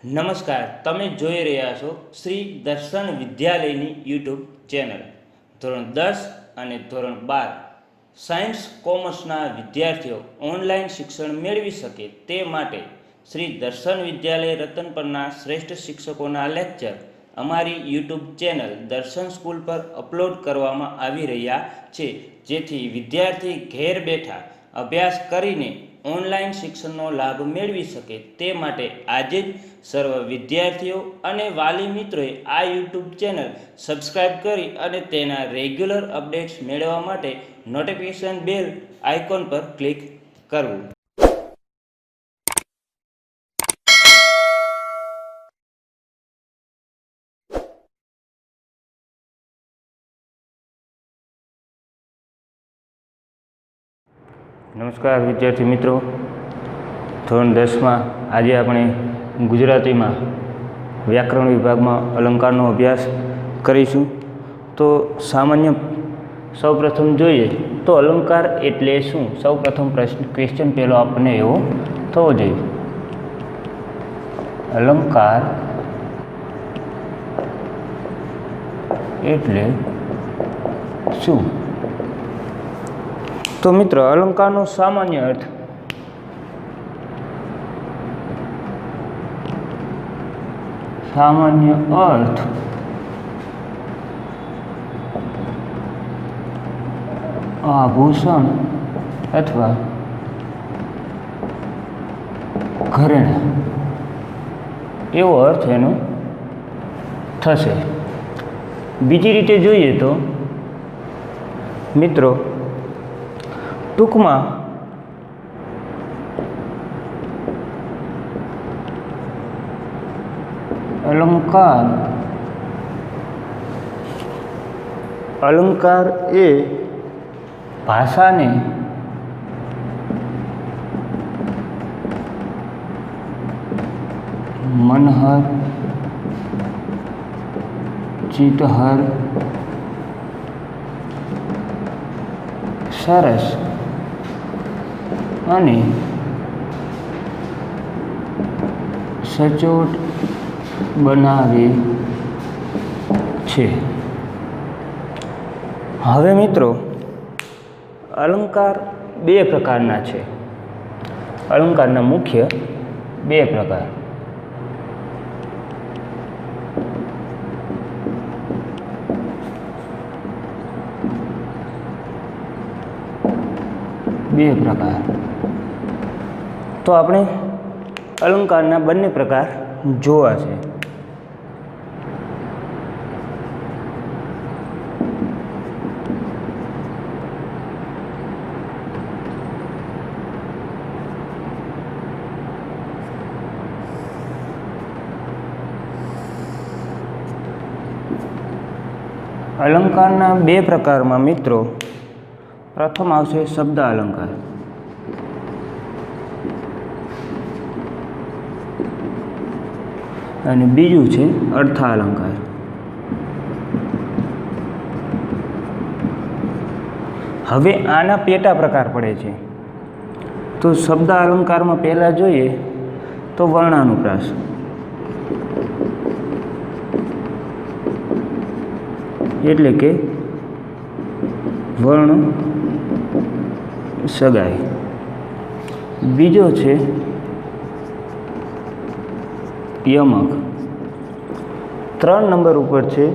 નમસ્કાર, તમે જોઈ રહ્યા છો શ્રી દર્શન વિદ્યાલયની યુટ્યુબ ચેનલ. ધોરણ 10 અને ધોરણ 12 સાયન્સ કોમર્સના વિદ્યાર્થીઓ ઓનલાઈન શિક્ષણ મેળવી શકે તે માટે શ્રી દર્શન વિદ્યાલય રતનપરના શ્રેષ્ઠ શિક્ષકોના લેક્ચર અમારી યુટ્યુબ ચેનલ દર્શન સ્કૂલ પર અપલોડ કરવામાં આવી રહ્યા છે, જેથી વિદ્યાર્થી ઘેર બેઠા અભ્યાસ કરીને ઓનલાઈન શિક્ષણનો લાભ મેળવી શકે તે માટે આજે જ સર્વ વિદ્યાર્થીઓ અને વાલી મિત્રોએ આ યુટ્યુબ ચેનલ સબસ્ક્રાઈબ કરી અને તેના રેગ્યુલર અપડેટ્સ મેળવવા માટે નોટિફિકેશન બેલ આઇકોન પર ક્લિક કરવું. નમસ્કાર વિદ્યાર્થી મિત્રો, ધોરણ 10માં આજે આપણે ગુજરાતીમાં વ્યાકરણ વિભાગમાં અલંકારનો અભ્યાસ કરીશું. તો સામાન્ય સૌપ્રથમ જોઈએ તો અલંકાર એટલે શું? સૌપ્રથમ ક્વેશ્ચન પહેલો આપણને એવો થવો જોઈએ, અલંકાર એટલે શું? તો મિત્ર, અલંકારનો સામાન્ય અર્થ આભૂષણ અથવા ઘરેણાં એવો અર્થ એનો થશે. બીજી રીતે જોઈએ તો મિત્રો, ટૂંકમાં અલંકાર એ ભાષાને મનહર, ચિત્તહર, સરસ અને સચોટ બનાવે છે. હવે મિત્રો, અલંકાર બે પ્રકારના છે. અલંકારના મુખ્ય બે પ્રકાર. તો આપણે અલંકારના બંને પ્રકાર જોવા છે. અલંકારના બે પ્રકારમાં મિત્રો, પ્રથમ આવશે શબ્દ અલંકાર અને બીજું છે અર્થાલંકાર. હવે આના પેટા પ્રકાર પડે છે. તો શબ્દ અલંકારમાં પહેલાં જોઈએ તો વર્ણાનુપ્રાસ. એટલે કે વર્ણ સગાઈ. બીજો છે યમક. 3 નંબર ઉપર છે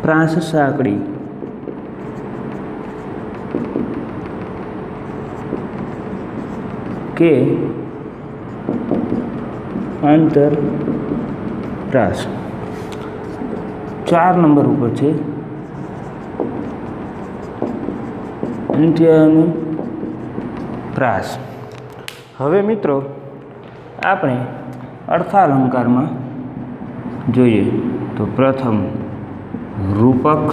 પ્રાસ સાંકડી. કે અંતર પ્રાસ. 4 નંબર ઉપર છે અંત્યાનુપ્રાસ. હવે મિત્રો, આપણે અર્થાલંકારમાં જોઈએ તો પ્રથમ રૂપક,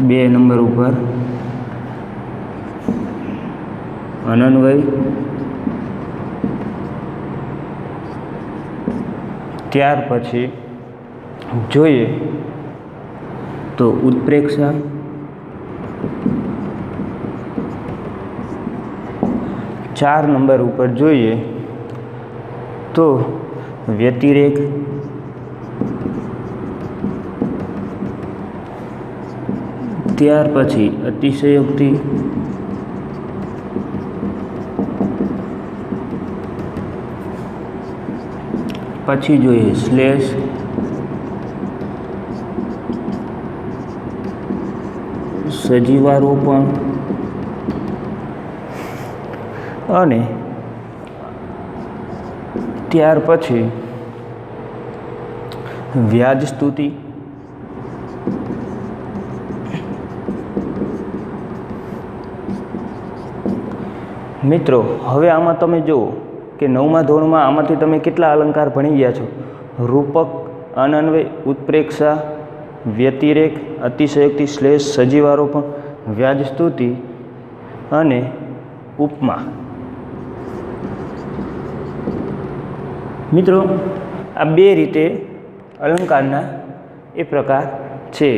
2 નંબર ઉપર અનન્વય, ત્યાર પછી જોઈએ તો ઉત્પ્રેક્ષા, 4 નંબર ઉપર જોઈએ તો વ્યતિરેક, ત્યાર પછી અતિશયોક્તિ, પછી જોઈએ શ્લેષ, સજીવારોપણ અને ત્યાર પછી વ્યાજ સ્તુતિ, મિત્રો હવે આમાં તમે જુઓ કે 9મા ધોરણમાં આમાંથી તમે કેટલા અલંકાર ભણી ગયા છો? રૂપક, અનન્વય, ઉત્પ્રેક્ષા, વ્યતિરેક, અતિશયોક્તિ, શ્લેષ, સજીવારોપણ, વ્યાજ સ્તુતિ અને ઉપમા. મિત્રો આ બે રીતે અલંકારના એ પ્રકાર છે.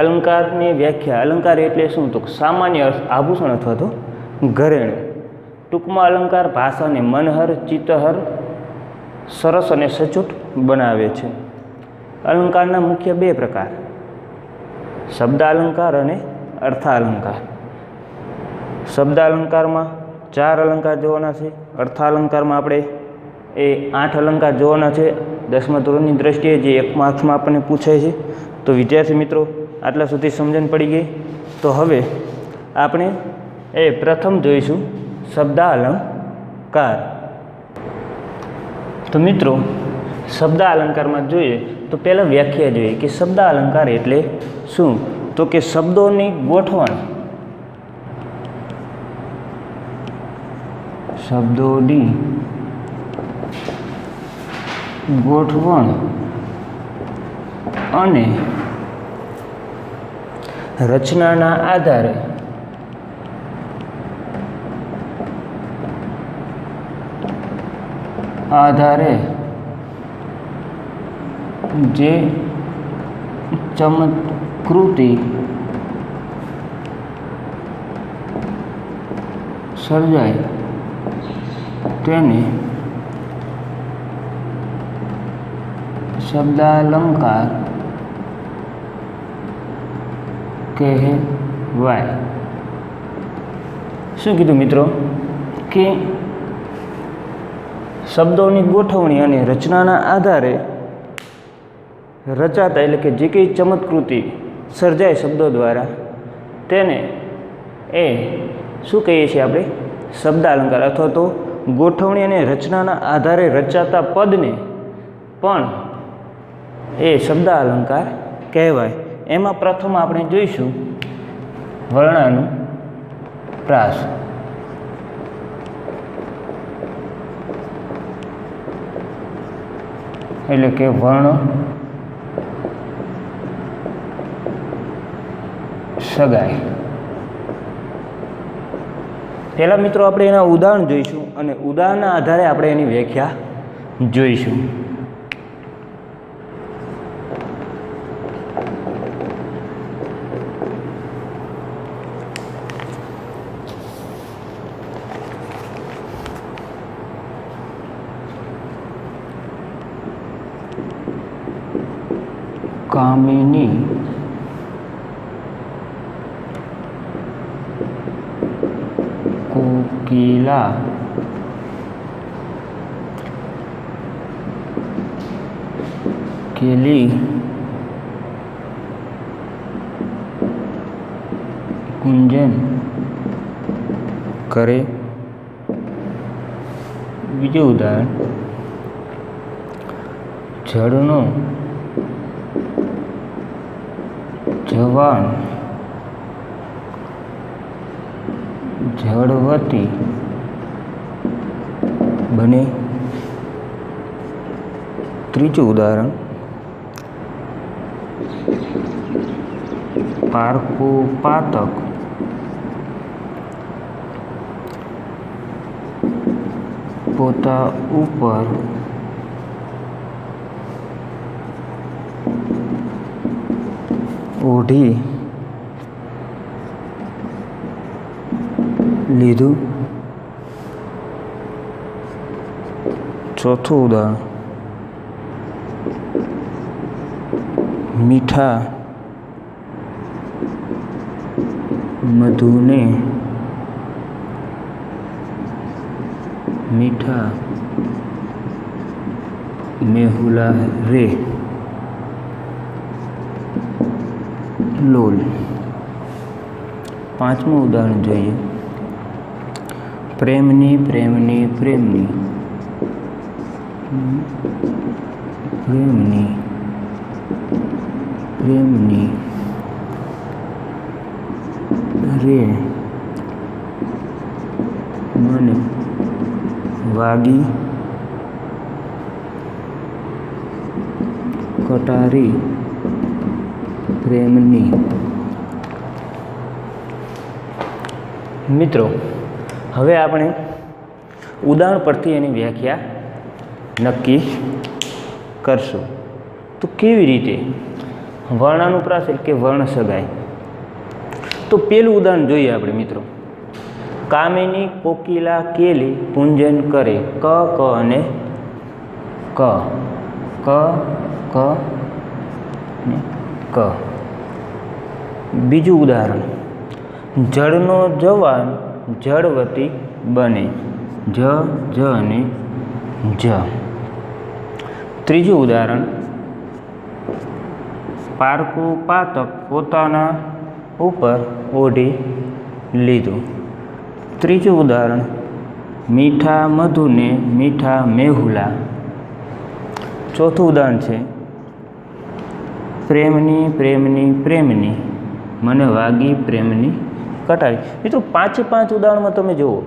અલંકારની વ્યાખ્યા, અલંકાર એટલે શું? તો સામાન્ય અર્થ આભૂષણ અથવા તો ઘરેણું. ટૂંકમાં અલંકાર ભાષાને મનહર, ચિત્તહર, સરસ અને સચોટ બનાવે છે. અલંકારના મુખ્ય બે પ્રકાર, શબ્દાલંકાર અને અર્થાલંકાર. શબ્દાલંકારમાં 4 અલંકાર જોવાના છે. અર્થાલંકારમાં આપણે એ 8 અલંકાર જોવાના છે 10મા ધોરણની દ્રષ્ટિએ, જે 1 માર્ક્સમાં આપણને પૂછાય છે. તો વિદ્યાર્થી મિત્રો આટલા સુધી સમજણ પડી ગઈ. તો હવે આપણે એ પ્રથમ જોઈશું શબ્દાલંકાર. તો મિત્રો શબ્દાલંકારમાં જોઈએ તો પહેલાં વ્યાખ્યા જોઈએ કે શબ્દાલંકાર એટલે શું? તો કે શબ્દોની ગોઠવણ, શબ્દોની ગોઠવણ અને રચનાના આધારે જે ચમત્કૃતિ સર્જાય તેને શબ્દાલંકાર કહેવાય. શું કીધું મિત્રો? કે શબ્દોની ગોઠવણી અને રચનાના આધારે રચાતા, એટલે કે જે કંઈ ચમત્કૃતિ સર્જાય શબ્દો દ્વારા, તેને એ શું કહીએ છીએ આપણે? શબ્દાલંકાર. અથવા તો ગોઠવણી અને રચનાના આધારે રચાતા પદને પણ એ શબ્દાલંકાર કહેવાય. એમાં પ્રથમ આપણે જોઈશું વર્ણાનુપ્રાસ. એટલે કે વર્ણ સગાઈ. પહેલાં મિત્રો આપણે એના ઉદાહરણ જોઈશું અને ઉદાહરણના આધારે આપણે એની વ્યાખ્યા જોઈશું. કામિની કોકિલા કેલી કુંજન કરે. બીજું ઉદાહરણ, જળનો જવાન જળવતી બને. ત્રીજું ઉદાહરણ, પારકું પાતક પોતા ઉપર ઓઢી લીધું. ચોથું ઉદાહરણ, મીઠા મધુને મીઠા મેહુલા રે લોલ. પાંચમું ઉદાહરણ જોઈએ, પ્રેમની પ્રેમની પ્રેમની પ્રેમની પ્રેમની રે મને વાગી કટારી પ્રેમની. મિત્રો, હવે આપણે ઉદાહરણ પરથી એની વ્યાખ્યા નક્કી કરશું. તો કેવી રીતે વર્ણાનુપ્રાસ એટલે કે વર્ણ સગાઈ. તો પેલું ઉદાહરણ જોઈએ આપણે મિત્રો. કામિની કોકિલા કેલી પૂંજન કરે, ક ક અને ક ક ક ને ક. બીજું ઉદાહરણ, જળનો જવાન જળવતી બને, જ જ અને જ. ત્રીજું ઉદાહરણ, પારકું પાતક પોતાના ઉપર ઓઢી લીધું. ત્રીજું ઉદાહરણ, મીઠા મધુને મીઠા મેહુલા. ચોથું ઉદાહરણ છે, પ્રેમની પ્રેમની પ્રેમની મને વાગી પ્રેમની કટારી. મિત્રો, પાંચે પાંચ ઉદાહરણમાં તમે જુઓ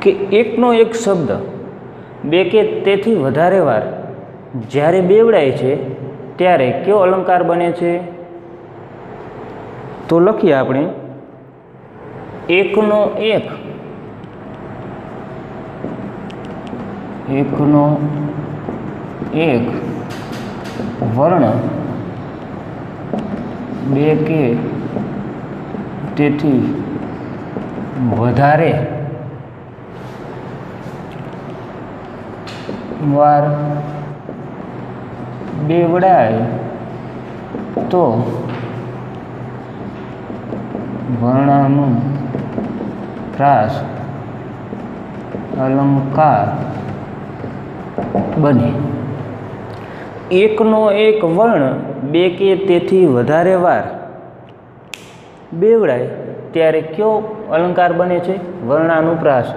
કે એકનો એક શબ્દ બે કે તેથી વધારે વાર જ્યારે બેવડાય છે ત્યારે કયો અલંકાર બને છે? તો લખીએ આપણે, એકનો એક વર્ણ બે કે તેથી વધારે વાર બેવડાય તો વર્ણાનુપ્રાસ અલંકાર બને. એકનો એક વર્ણ બે કે તેથી વધારે વાર બેવડાય ત્યારે કયો અલંકાર બને છે? વર્ણાનુપ્રાસ.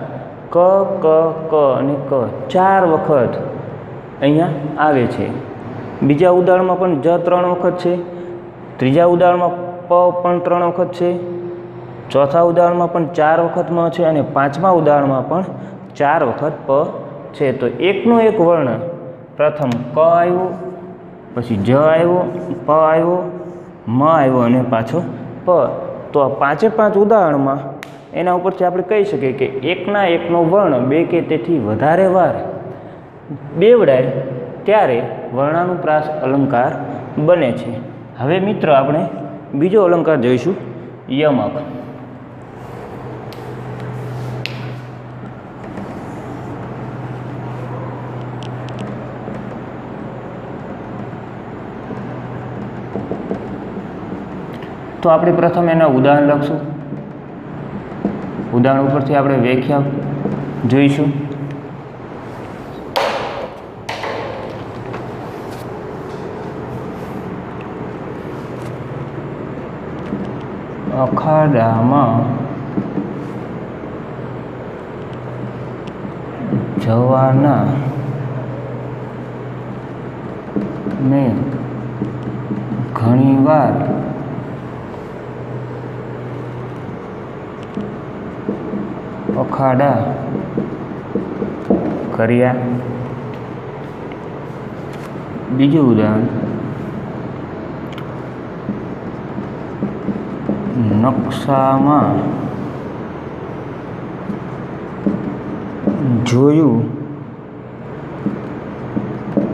ક ક ક અને ક 4 વખત અહીંયા આવે છે. બીજા ઉદાહરણમાં પણ જ 3 વખત છે, ત્રીજા ઉદાહરણમાં પ પણ 3 વખત છે, ચોથા ઉદાહરણમાં પણ 4 વખત મ છે અને પાંચમા ઉદાહરણમાં પણ 4 વખત પ છે. તો એકનો એક વર્ણ પ્રથમ ક આવ્યો, પછી જ આવ્યો, પ આવ્યો, મ આવ્યો અને પાછો પ. તો આ પાંચે પાંચ ઉદાહરણમાં એના ઉપરથી આપણે કહી શકીએ કે એકના એકનો વર્ણ બે કે તેથી વધારે વાર બેવડાય ત્યારે વર્ણાનુપ્રાસ અલંકાર બને છે. હવે મિત્રો આપણે બીજો અલંકાર જોઈશું, યમક. તો આપણે પ્રથમ એના ઉદાહરણ લખશું. ઉદાહરણ ઉપરથી આપણે વ્યાખ્યા જોઈશું. અખાડામાં જવાના મેં ઘણીવાર અખાડા કર્યા. બીજું ઉદાહરણ, નકશામાં જોયું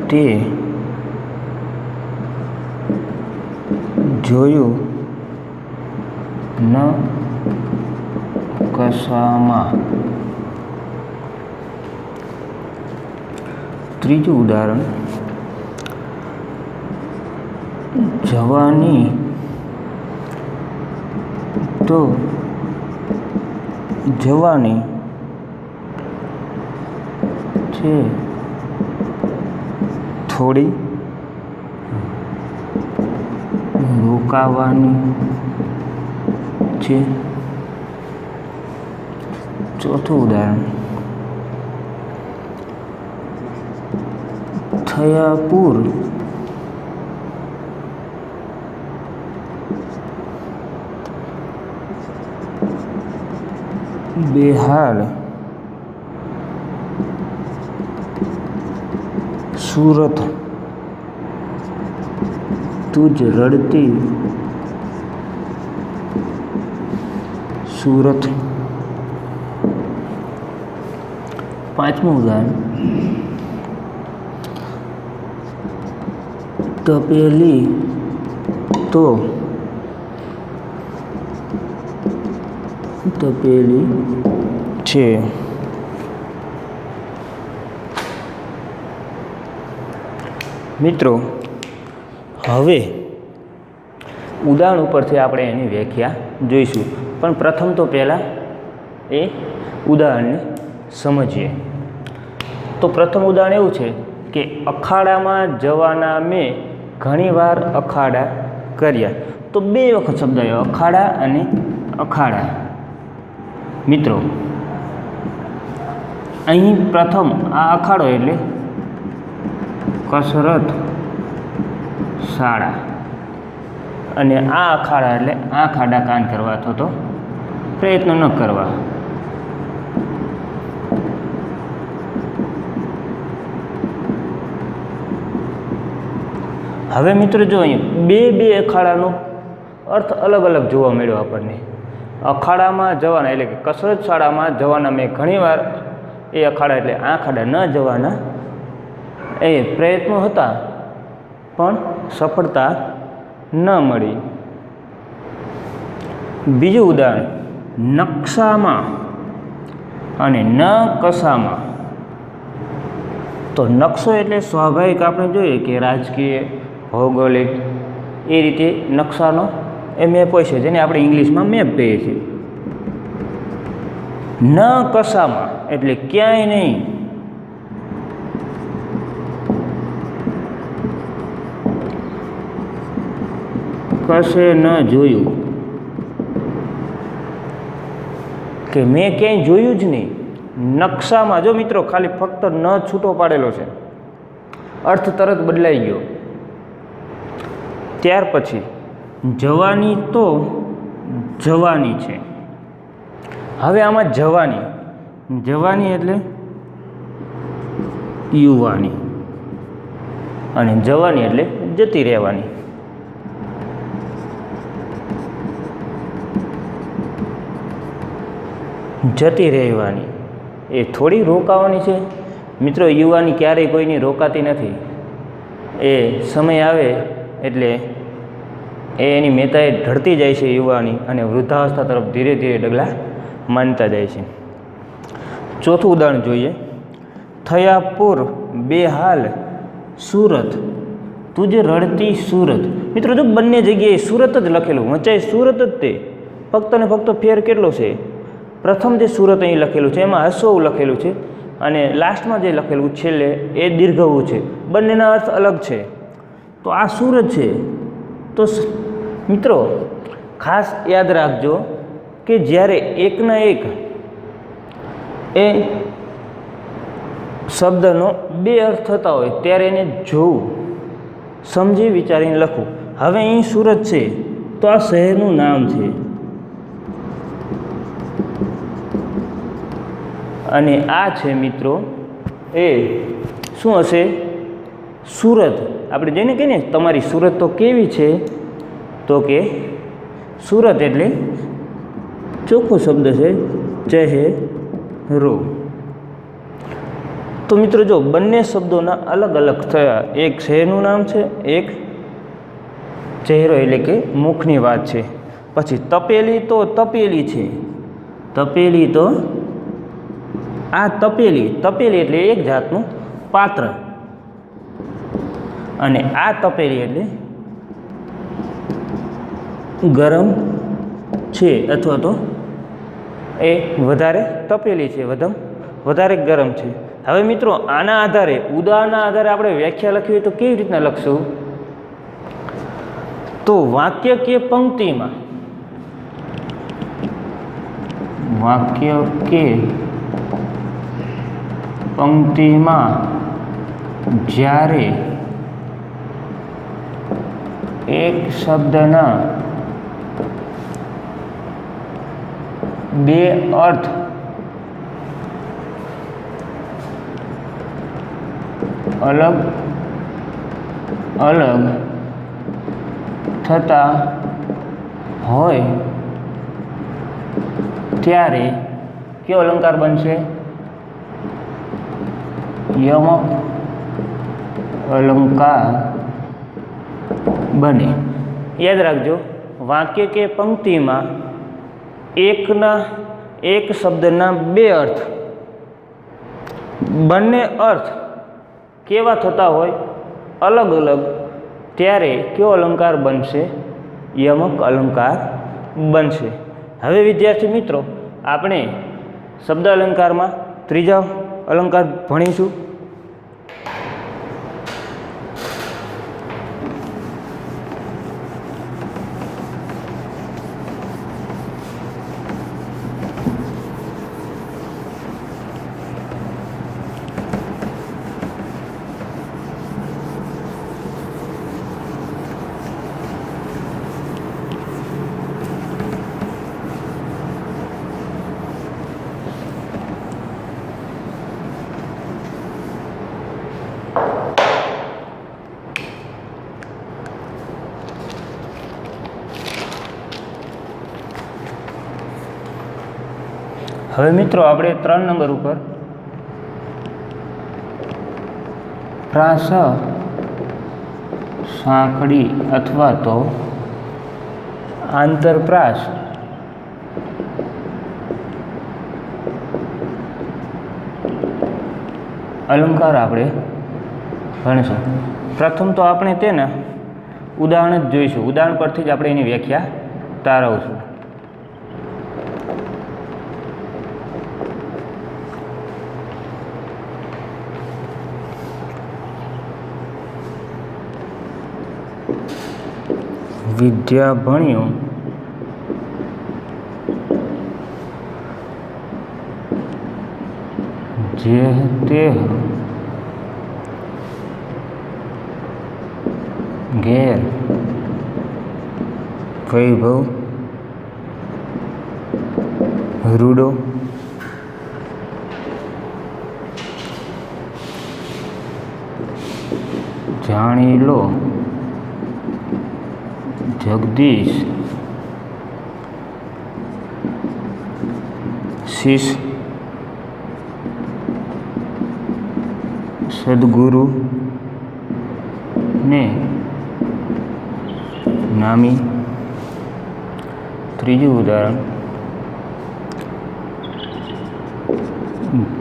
તે જોયું ન કશામાં. ત્રીજું ઉદાહરણ, જવાની તો જવાની છે, થોડી રોકાવાની છે. ચોથું ઉદાહરણ, થયા પૂર બેહાલ सूरत तुझ रड़ती सूरत. पांचमું ઉદાહરણ, તપેલી તો તપેલી છે. મિત્રો, હવે ઉદાહરણ ઉપરથી આપણે એની વ્યાખ્યા જોઈશું, પણ પ્રથમ તો પહેલાં એ ઉદાહરણને સમજીએ. તો પ્રથમ ઉદાહરણ એવું છે કે અખાડામાં જવાના મેં ઘણીવાર અખાડા કર્યા. તો બે વખત શબ્દ આવ્યો, અખાડા અને અખાડા. મિત્રો, અહીં પ્રથમ આ અખાડો એટલે કસરત શાળા, અને આ અખાડા એટલે આંખ આડા કાન કરવા અથવા તો પ્રયત્ન ન કરવા. હવે મિત્રો જો અહીંયા બે અખાડાનો અર્થ અલગ અલગ જોવા મળ્યો આપણને. અખાડામાં જવાના એટલે કે કસરત શાળામાં જવાના મેં ઘણીવાર, એ અખાડા એટલે આંખ આડા ન જવાના એ પ્રયત્નો હતા પણ સફળતા ન મળી. બીજું ઉદાહરણ, નકશામાં અને ન કશામાં. તો નકશો એટલે સ્વાભાવિક આપણે જોઈએ કે રાજકીય, ભૌગોલિક એ રીતે નકશાનો એ મેપ હોય છે, જેને આપણે ઇંગ્લિશમાં મેપ કહીએ છીએ. ન કશામાં એટલે ક્યાંય નહીં. કશે ન જોયું કે મેં ક્યાંય જોયું જ નહીં. નકશામાં જો મિત્રો ખાલી ફક્ત ન છૂટો પાડેલો છે, અર્થ તરત બદલાઈ ગયો. ત્યાર પછી જવાની તો જવાની છે. હવે આમાં જવાની એટલે યુવાની, અને જવાની એટલે જતી રહેવાની. જતી રહેવાની એ થોડી રોકાવાની છે. મિત્રો, યુવાની ક્યારેય કોઈની રોકાતી નથી. એ સમય આવે એટલે એની મહેતાએ ઢળતી જાય છે યુવાની, અને વૃદ્ધાવસ્થા તરફ ધીરે ધીરે ડગલા માનતા જાય છે. ચોથું ઉદાહરણ જોઈએ, થયા પૂર બેહાલ સુરત તુજ રડતી સુરત. મિત્રો જો બંને જગ્યાએ સુરત જ લખેલું, વંચાય સુરત જ, તે ફક્ત ને ફક્ત ફેર કેટલો છે. પ્રથમ જે સુરત અહીં લખેલું છે એમાં હસવું લખેલું છે, અને લાસ્ટમાં જે લખેલું છેલ્લે એ દીર્ઘવું છે. બંનેના અર્થ અલગ છે. તો આ સુરત છે. તો મિત્રો ખાસ યાદ રાખજો કે જ્યારે એકના એક એ શબ્દનો બે અર્થ થતા હોય ત્યારે એને જોવું, સમજી વિચારીને લખવું. હવે અહીં સુરત છે તો આ શહેરનું નામ છે, અને આ છે મિત્રો એ શું હશે? સુરત. આપણે જેને કહીએ ને તમારી સુરત તો કેવી છે, તો કે સુરત એટલે ચોખ્ખો શબ્દ છે ચહેરો. તો મિત્રો જો બંને શબ્દોના અલગ અલગ થયા. એક શહેરનું નામ છે, એક ચહેરો એટલે કે મુખની વાત છે. પછી તપેલી તો તપેલી છે. તપેલી તો આ તપેલી એટલે એક જાતનું પાત્ર, અને આ તપેલી એટલે ગરમ છે અથવા તો એ વધારે તપેલી છે, વધારે ગરમ છે. હવે મિત્રો આના આધારે ઉદાહરણના આધારે આપણે વ્યાખ્યા લખવી હોય તો કેવી રીતના લખશું? તો વાક્ય કે પંક્તિમાં જ્યારે એક શબ્દના બે અર્થ અલગ અલગ થતા હોય ત્યારે કયો અલંકાર બનશે? યમક અલંકાર બને. યાદ રાખજો, વાક્ય કે પંક્તિમાં એક શબ્દના બે અર્થ, બંને અર્થ કેવા થતા હોય? અલગ અલગ, ત્યારે કયો અલંકાર બનશે? યમક અલંકાર બનશે. હવે વિદ્યાર્થી મિત્રો, આપણે શબ્દ અલંકારમાં ત્રીજા અલંકાર ભણીશું. હવે મિત્રો આપણે 3 નંબર ઉપર પ્રાસ, સાંકડી અથવા તો આંતરપ્રાસ અલંકાર આપણે ભણીશું. પ્રથમ તો આપણે તેના ઉદાહરણ જ જોઈશું. ઉદાહરણ પરથી જ આપણે એની વ્યાખ્યા તારવશું. વિદ્યા ભણ્યો જે તેહ ઘેર વૈભવ રૂડો જાણી લો જગદીશ શીશ સદગુરુ ને નામી. ત્રીજું ઉદાહરણ,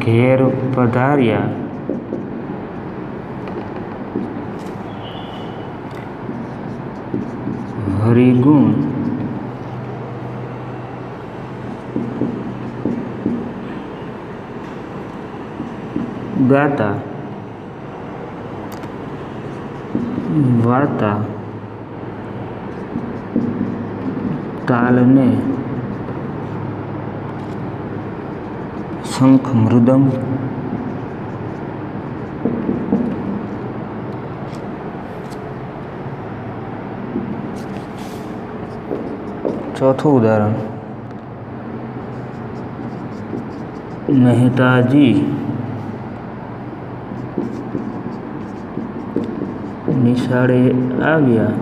ઘેર પધાર્યા હરિગુણ ગાતા વાર્તા તાલને શંખ મૃદંગ ચોથું ઉદાહરણ, મહેતાજી નિશાળે આવ્યા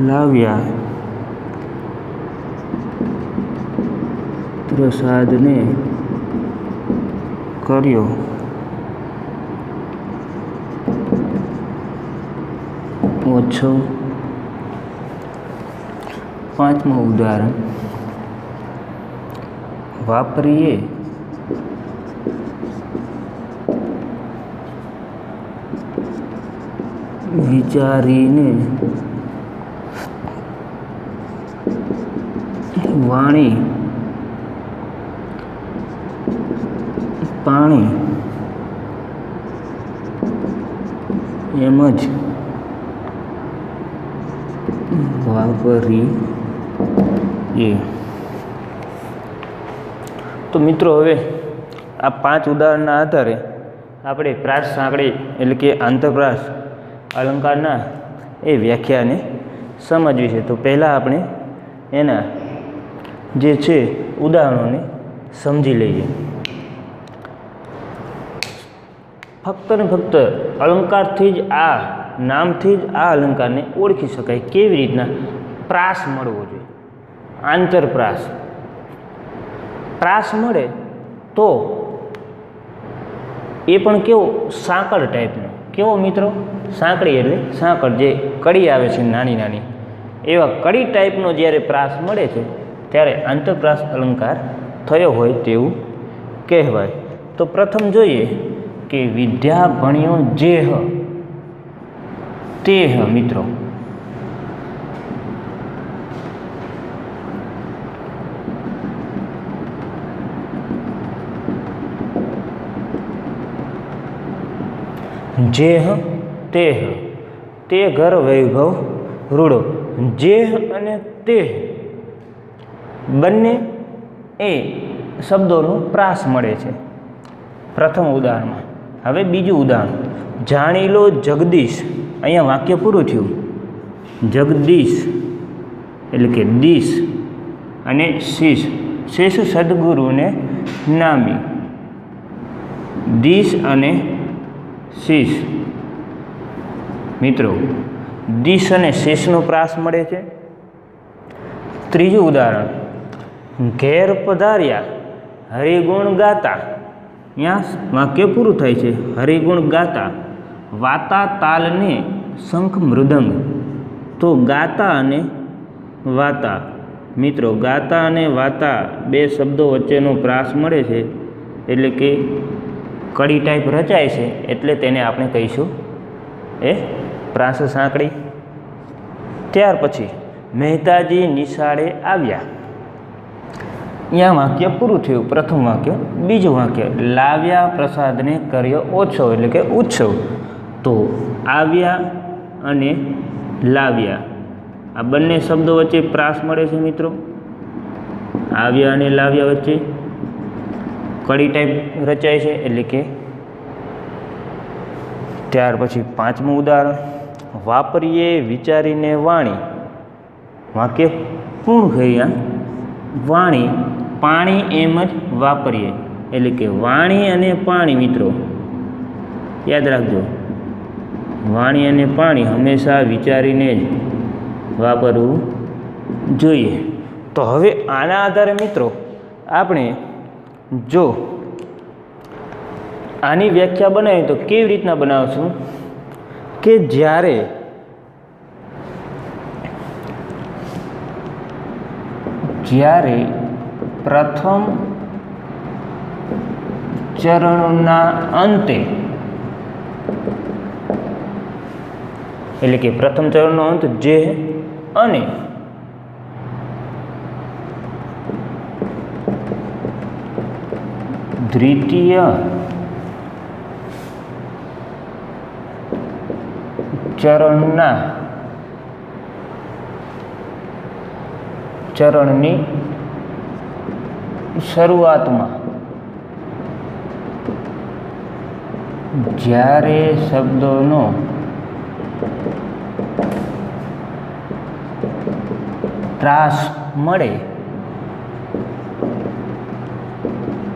લાવ્યા પ્રસાદને કર્યો ઓછો. પાંચમું ઉદાહરણ, વાપરીએ વિચારીને વાણી પાણી એમ જ વાપરીએ. તો મિત્રો હવે આ 5 ઉદાહરણના આધારે આપણે પ્રાસ સાંકળી એટલે કે આંતરપ્રાસ અલંકારના એ વ્યાખ્યાને સમજવી છે. તો પહેલાં આપણે એના જે છે ઉદાહરણોને સમજી લઈએ. ફક્ત ને ફક્ત અલંકારથી જ આ નામથી જ આ અલંકારને ઓળખી શકાય. કેવી રીતના? પ્રાસ મળવો જોઈએ, આંતરપ્રાસ. પ્રાસ મળે તો એ પણ કેવો? સાંકળ ટાઈપનો. કેવો મિત્રો? સાંકળી એટલે સાંકળ, જે કડી આવે છે નાની નાની, એવા કડી ટાઈપનો જ્યારે પ્રાસ મળે છે ત્યારે આંતરપ્રાસ અલંકાર થયો હોય તેવું કહેવાય. તો પ્રથમ જોઈએ કે વિદ્યા ભણ્યો જેહ તેહ. મિત્રો જેહ તેહ, તે ઘર વૈભવ રૂડો. જેહ અને તેહ બંને એ શબ્દોનો પ્રાસ મળે છે પ્રથમ ઉદાહરણમાં. હવે બીજું ઉદાહરણ, જાણી લો જગદીશ. અહીંયા વાક્ય પૂરું થયું. જગદીશ એટલે કે દીશ અને શીશ. શીશ સદગુરુને નામી. દીશ અને શીશ. મિત્રો દીશ અને શીશનો પ્રાસ મળે છે. ત્રીજું ઉદાહરણ, ઘેર પધાર્યા હરિગુણ ગાતા. અહીંયા વાક્ય પૂરું થાય છે. હરિગુણ ગાતા. વાતા તાલને શંખ મૃદંગ. તો ગાતા અને વાતા. મિત્રો ગાતા અને વાતા બે શબ્દો વચ્ચેનો પ્રાસ મળે છે એટલે કે કડી ટાઈપ રચાય છે, એટલે તેને આપણે કહીશું એ પ્રાસ સાંકળી. ત્યાર પછી મહેતાજી નિશાળે આવ્યા. અહીંયા વાક્ય પૂરું થયું, પ્રથમ વાક્ય. બીજું વાક્ય, લાવ્યા પ્રસાદને કર્યો ઓછો એટલે કે ઉત્સવ. તો આવ્યા અને લાવ્યા આ બંને શબ્દો વચ્ચે પ્રાસ મળે છે મિત્રો. આવ્યા અને લાવ્યા વચ્ચે કડી ટાઈપ રચાય છે એટલે કે. ત્યાર પછી પાંચમું ઉદાહરણ, વાપરીએ વિચારીને વાણી. વાક્ય પૂર્ણ થયા. વાણી પાણી એમ જ વાપરીએ એટલે કે વાણી અને પાણી. મિત્રો યાદ રાખજો, વાણી અને પાણી હંમેશા વિચારીને જ વાપરવું જોઈએ. તો હવે આના આધારે મિત્રો આપણે જો આની વ્યાખ્યા બનાવીએ તો કેવી રીતના બનાવશું કે જ્યારે પ્રથમ ચરણના અંતે એટલે કે પ્રથમ ચરણનો અંત જે અને દ્વિતીય ચરણની શરૂઆતમાં જ્યારે શબ્દોનો પ્રાસ મળે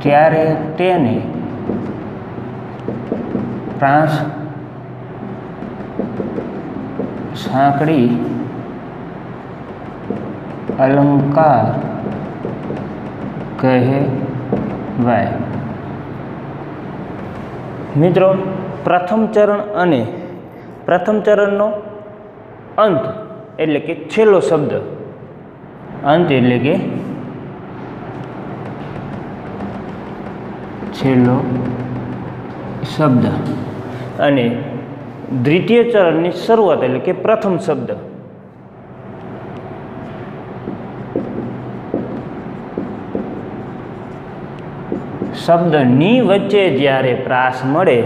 ત્યારે તેને પ્રાસ સાંકળી અલંકાર કહેવાય. મિત્રો પ્રથમ ચરણ અને પ્રથમ ચરણનો અંત એટલે કે છેલ્લો શબ્દ, અંત એટલે કે છેલ્લો શબ્દ, અને દ્વિતીય ચરણની શરૂઆત એટલે કે પ્રથમ શબ્દ. શબ્દની વચ્ચે જ્યારે પ્રાસ મળે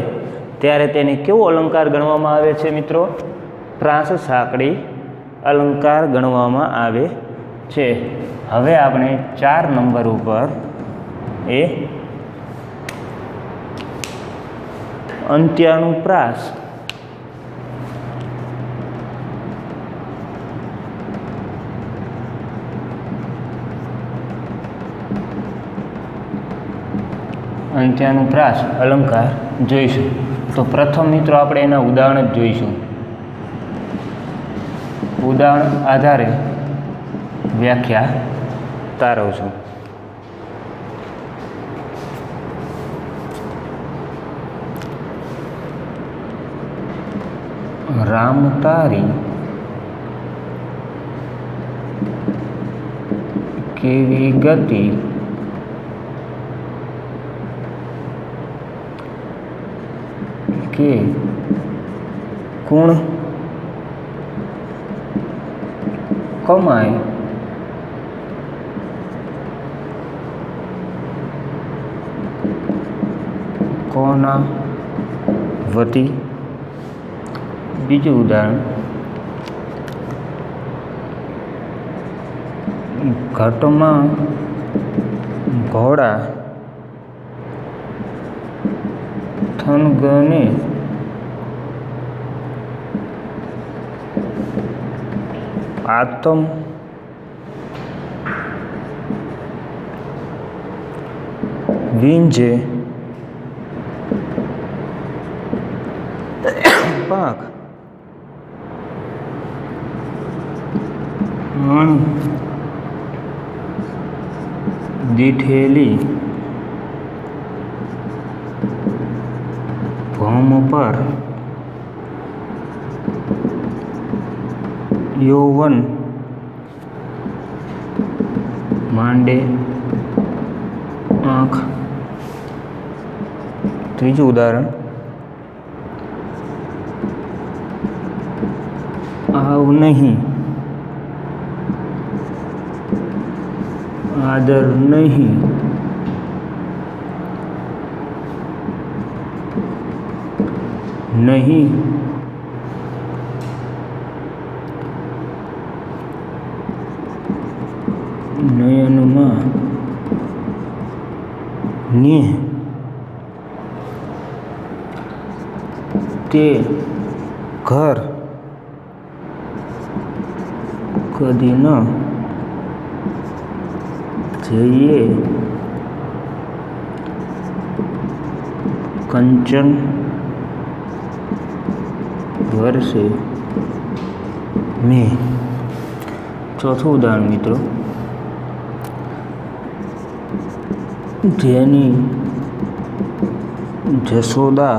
ત્યારે તેને કેવો અલંકાર ગણવામાં આવે છે મિત્રો? પ્રાસ સાંકડી અલંકાર ગણવામાં આવે છે. હવે આપણે 4 નંબર ઉપર એ અંત્યાનુપ્રાસ. અંત્યાનુપ્રાસ અલંકાર જોઈશું. તો પ્રથમ મિત્રો આપણે એના ઉદાહરણ જ જોઈશું. ઉદાહરણ આધારે વ્યાખ્યા તારવશું. રામ તારી કેવી ગતિ કે કુણ કમાય કોના વતી. બીજું ઉદાહરણ, ઘટમાં ઘોડા થનગને આતમ વિંજે પાક દીઠેલી ભૌમ પર યૌવન માંડે આંખ. ત્રીજું ઉદાહરણ, આવ નહીં આદર નહીં નહીં નયનમાં ને તે ઘર કદી ન જઈએ કંચન વર્ષે મેં. ચોથું ઉદાહરણ મિત્રો, જેની જશોદા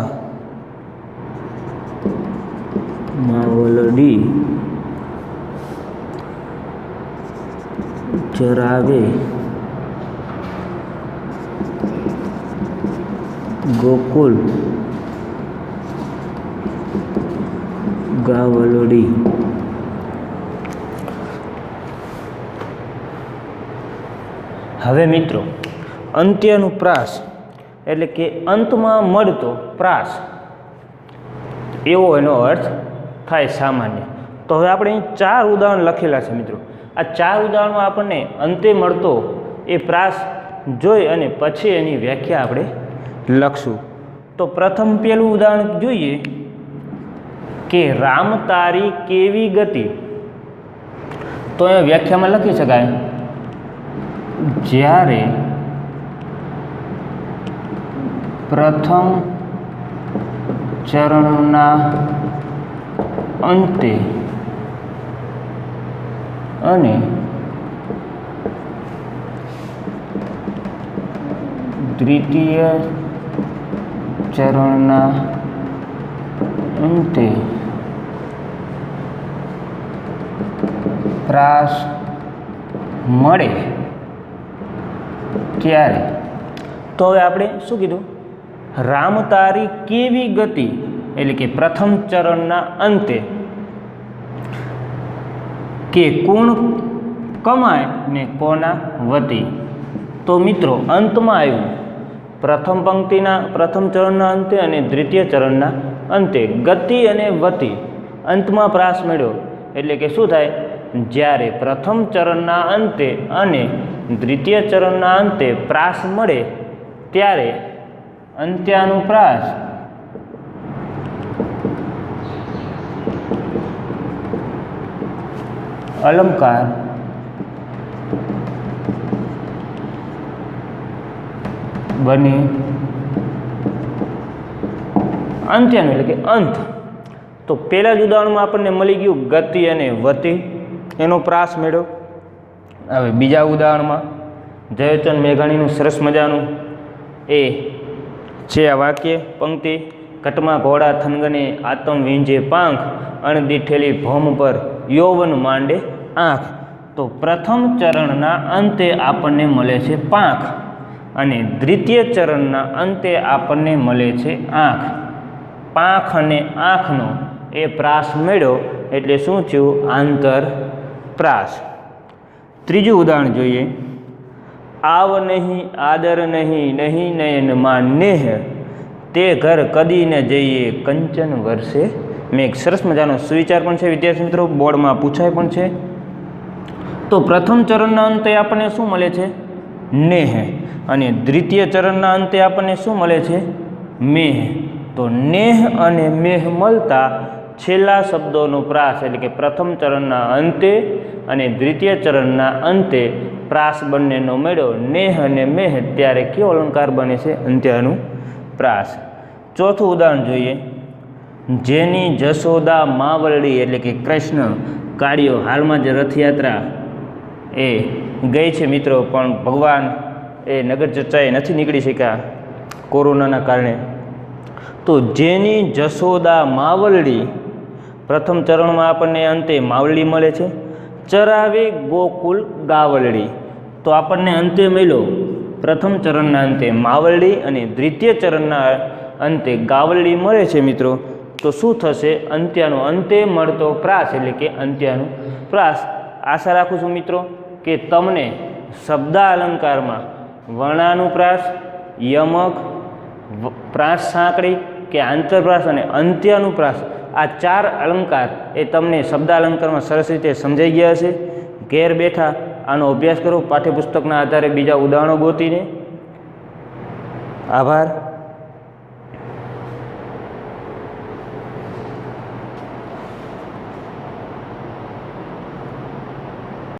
માવલડી ચરાવે ગોકુલ ગાવલડી. હવે મિત્રો અંત્યાનુપ્રાસ એટલે કે અંતમાં મળતો પ્રાસ એવો એનો અર્થ થાય સામાન્ય. તો હવે આપણે અહીં 4 ઉદાહરણ લખેલા છે મિત્રો. આ 4 ઉદાહરણો આપણને અંતે મળતો એ પ્રાસ જોઈ અને પછી એની વ્યાખ્યા આપણે લખશું. તો પ્રથમ પેલું ઉદાહરણ જોઈએ કે રામ તારી કેવી ગતિ. તો એ વ્યાખ્યામાં લખી શકાય, જ્યારે પ્રથમ ચરણના અંતે અને દ્વિતીય ચરણના અંતે પ્રાસ મળે ત્યારે. તો હવે આપણે શું કીધું? રામ તારી કેવી ગતિ એટલે કે પ્રથમ ચરણના અંતે કે કોણ કમાય ને કોના વતી. તો મિત્રો અંતમાં આવ્યું પ્રથમ પંક્તિના પ્રથમ ચરણના અંતે અને દ્વિતીય ચરણના અંતે ગતિ અને વતી. અંતમાં પ્રાસ મળ્યો એટલે કે શું થાય, જ્યારે પ્રથમ ચરણના અંતે અને દ્વિતીય ચરણના અંતે પ્રાસ મળે ત્યારે અંત્યાનુપ્રાસ અલંકાર બને અંત્યાનું એટલે કે અંત. તો પહેલા જ ઉદાહરણમાં આપણને મળી ગયું ગતિ અને વતી, એનો પ્રાસ મેળવ્યો. હવે બીજા ઉદાહરણમાં જયચંદ મેઘાણીનું સરસ મજાનું એ છે આ વાક્ય પંક્તિ, કટમાં ઘોડા થનગને આતમ વીંજે પાંખ, અણદીઠેલી ભોમ પર યૌવન માંડે આંખ. તો પ્રથમ ચરણના અંતે આપણને મળે છે પાંખ અને દ્વિતીય ચરણના અંતે આપણને મળે છે આંખ. પાંખ અને આંખનો એ પ્રાસ મેળ્યો એટલે શું થયું, આંતર પ્રાસ. ત્રીજું ઉદાહરણ જોઈએ. આવ નહીં આદર નહીં, નહીં નયનમાં નેહ, તે ઘર કદી ન જઈએ કંચન વર્ષે મેઘ. સરસ મજાનો સુવિચાર પણ છે વિદ્યાર્થી મિત્રો, બોર્ડમાં પૂછાય પણ છે. તો પ્રથમ ચરણના અંતે આપણને શું મળે છે, નેહ, અને દ્વિતીય ચરણના અંતે આપણને શું મળે છે, મેહ. તો નેહ અને મેહ મળતા છેલ્લા શબ્દોનો પ્રાસ એટલે કે પ્રથમ ચરણના અંતે અને દ્વિતીય ચરણના અંતે પ્રાસ બંનેનો મેળો નેહ અને મેહ, ત્યારે કયો અલંકાર બને છે, અંત્યાનું પ્રાસ. ચોથું ઉદાહરણ જોઈએ. જેની જશોદા માવલડી એટલે કે કૃષ્ણ કાળિયો, હાલમાં જ રથયાત્રા એ ગઈ છે મિત્રો, પણ ભગવાન એ નગર ચર્ચાએ નથી નીકળી શક્યા કોરોનાના કારણે. તો જેની જશોદા માવલડી, પ્રથમ ચરણમાં આપણને અંતે માવલડી મળે છે. ચરાવે ગોકુલ ગાવલડી, તો આપણને અંતે મળ્યો પ્રથમ ચરણના અંતે માવલડી અને દ્વિતીય ચરણના અંતે ગાવલડી મળે છે મિત્રો. તો શું થશે, અંત્યાનો અંતે મળતો પ્રાસ એટલે કે અંત્યાનું પ્રાસ. આશા રાખું છું મિત્રો કે તમને શબ્દાલંકારમાં વર્ણાનુપ્રાસ, યમક, પ્રાસ સાંકળી કે આંતરપ્રાસ અને અંત્યાનુપ્રાસ, આ ચાર અલંકાર એ તમને શબ્દાલંકારમાં સરસ રીતે સમજાઈ ગયા હશે. ઘેર બેઠા આનો અભ્યાસ કરો પાઠ્યપુસ્તકના આધારે બીજા ઉદાહરણો ગોતીને. આભાર.